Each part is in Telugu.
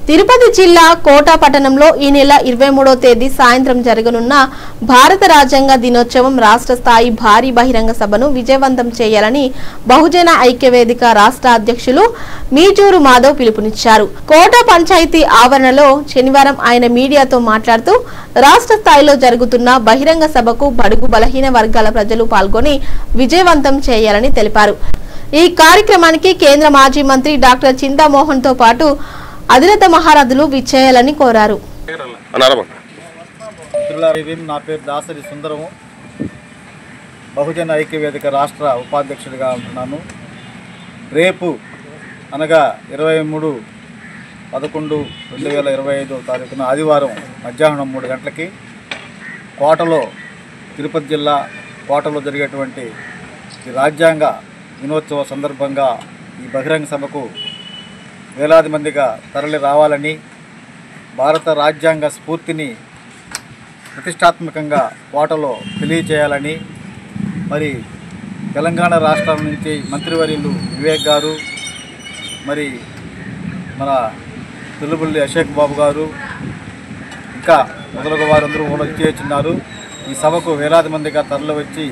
తిరుపతి జిల్లా కోట పట్టణంలో ఈ నెల 23వ తేదీ సాయంత్రం జరగనున్న భారత రాజ్యాంగ దినోత్సవం రాష్ట్ర స్థాయి భారీ బహిరంగ సభను విజయవంతం చేయాలని బహుజన ఐక్యవేదిక రాష్ట్ర అధ్యక్షులు మీజూరు మాధవ్ పిలుపునిచ్చారు. కోట పంచాయతీ ఆవరణలో శనివారం ఆయన మీడియాతో మాట్లాడుతూ రాష్ట్ర స్థాయిలో జరుగుతున్న బహిరంగ సభకు బడుగు బలహీన వర్గాల ప్రజలు పాల్గొని విజయవంతం చేయాలని తెలిపారు. ఈ కార్యక్రమానికి కేంద్ర మాజీ మంత్రి డాక్టర్ చింతామోహన్ తో పాటు అధిరథ మహారథులు విచ్చేయాలని కోరారు. నా పేరు దాసరి సుందరము, బహుజన ఐక్యవేదిక రాష్ట్ర ఉపాధ్యక్షుడిగా ఉంటున్నాను. రేపు అనగా 23/11/2025 తారీఖున ఆదివారం మధ్యాహ్నం 3 గంటలకి కోటలో, తిరుపతి జిల్లా కోటలో జరిగేటువంటి ఈ రాజ్యాంగ దినోత్సవ సందర్భంగా ఈ బహిరంగ సభకు వేలాది మందిగా తరలి రావాలని, భారత రాజ్యాంగ స్ఫూర్తిని ప్రతిష్టాత్మకంగా కోటలో తెలియజేయాలని, మరి తెలంగాణ రాష్ట్రం నుంచి మంత్రివర్యులు వివేక్ గారు, మరి మన తుల్లుబుల్లి అశోక్ బాబు గారు, ఇంకా మొదలగు వారందరూ కూడా చేస్తున్నారు. ఈ సభకు వేలాది మందిగా తరలి వచ్చి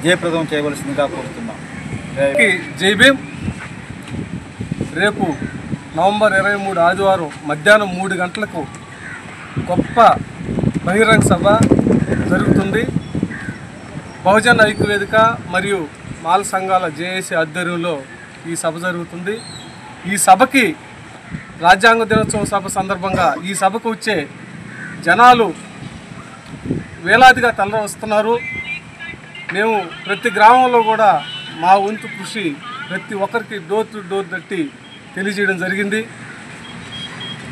జయప్రదం చేయవలసిందిగా కోరుతున్నాం. జై భీమ్. రేపు నవంబర్ 23 ఆదివారం మధ్యాహ్నం 3 గంటలకు గొప్ప బహిరంగ సభ జరుగుతుంది. బహుజన ఐక్యవేదిక మరియు మాల సంఘాల జేఏసీ ఆధ్వర్యంలో ఈ సభ జరుగుతుంది. ఈ సభకి రాజ్యాంగ దినోత్సవ సభ సందర్భంగా ఈ సభకు వచ్చే జనాలు వేలాదిగా తరలి వస్తున్నారు. మేము ప్రతి గ్రామంలో కూడా మా వంతు కృషి ప్రతి ఒక్కరికి డోర్ టు డోర్ తట్టి తెలియజేయడం జరిగింది.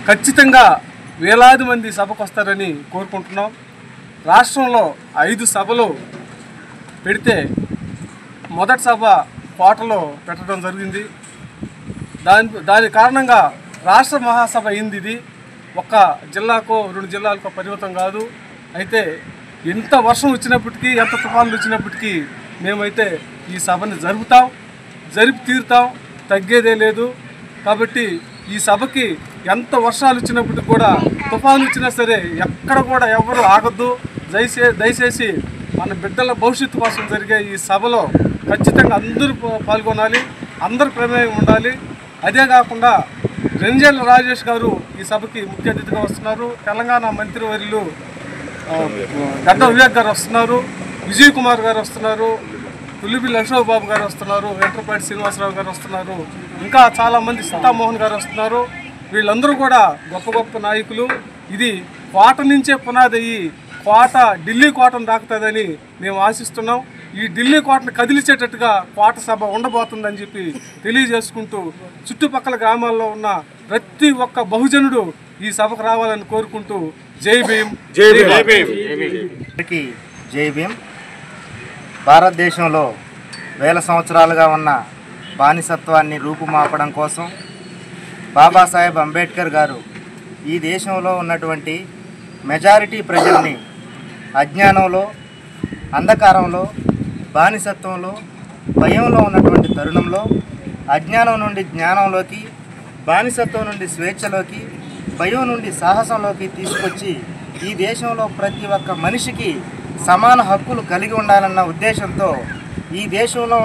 ఖచ్చితంగా వేలాది మంది సభకు వస్తారని కోరుకుంటున్నాం. రాష్ట్రంలో 5 సభలు పెడితే మొదటి సభ కోటలో పెట్టడం జరిగింది. దాని కారణంగా రాష్ట్ర మహాసభ అయింది. ఇది ఒక్క జిల్లాకో 2 జిల్లాలకో పరిమితం కాదు. అయితే ఎంత వర్షం వచ్చినప్పటికీ, ఎంత తుఫాన్లు వచ్చినప్పటికీ మేమైతే ఈ సభని జరిపి తీరుతాం, తగ్గేదే లేదు. కాబట్టి ఈ సభకి ఎంత వర్షాలు వచ్చినప్పటికి కూడా, తుఫాను వచ్చినా సరే ఎక్కడ కూడా ఎవరు ఆగద్దు. దయచేసి మన బిడ్డల భవిష్యత్తు కోసం జరిగే ఈ సభలో ఖచ్చితంగా అందరూ పాల్గొనాలి, అందరు ప్రమేయం ఉండాలి. అదే కాకుండా రెంజేళ్ల రాజేష్ గారు ఈ సభకి ముఖ్య అతిథిగా వస్తున్నారు. తెలంగాణ మంత్రివర్యులు గడ్డ వివేక్ గారు వస్తున్నారు, విజయ్ కుమార్ గారు వస్తున్నారు, తుల్లిబిల్లి అశోక్ బాబు గారు వస్తున్నారు, వెంట్రపాటి శ్రీనివాసరావు గారు వస్తున్నారు, ఇంకా చాలామంది చింతామోహన్ గారు వస్తున్నారు. వీళ్ళందరూ కూడా గొప్ప గొప్ప నాయకులు. ఇది కోట నుంచే పునాది అయ్యి కోట ఢిల్లీ కోటను దాకుతుందని మేము ఆశిస్తున్నాం. ఈ ఢిల్లీ కోటను కదిలిచేటట్టుగా కోట సభ ఉండబోతుందని చెప్పి తెలియజేసుకుంటూ చుట్టుపక్కల గ్రామాల్లో ఉన్న ప్రతి ఒక్క బహుజనుడు ఈ సభకు రావాలని కోరుకుంటూ జై భీమ్. జై భీమ్. భారతదేశంలో వేల సంవత్సరాలుగా ఉన్న బానిసత్వాన్ని రూపుమాపడం కోసం బాబాసాహెబ్ అంబేద్కర్ గారు ఈ దేశంలో ఉన్నటువంటి మెజారిటీ ప్రజల్ని అజ్ఞానంలో, అంధకారంలో, బానిసత్వంలో, భయంలో ఉన్నటువంటి తరుణంలో అజ్ఞానం నుండి జ్ఞానంలోకి, బానిసత్వం నుండి స్వేచ్ఛలోకి, భయం నుండి సాహసంలోకి తీసుకొచ్చి ఈ దేశంలో ప్రతి ఒక్క మనిషికి సమాన హక్కులు కలిగి ఉండాలన్న ఉద్దేశంతో ఈ దేశంలో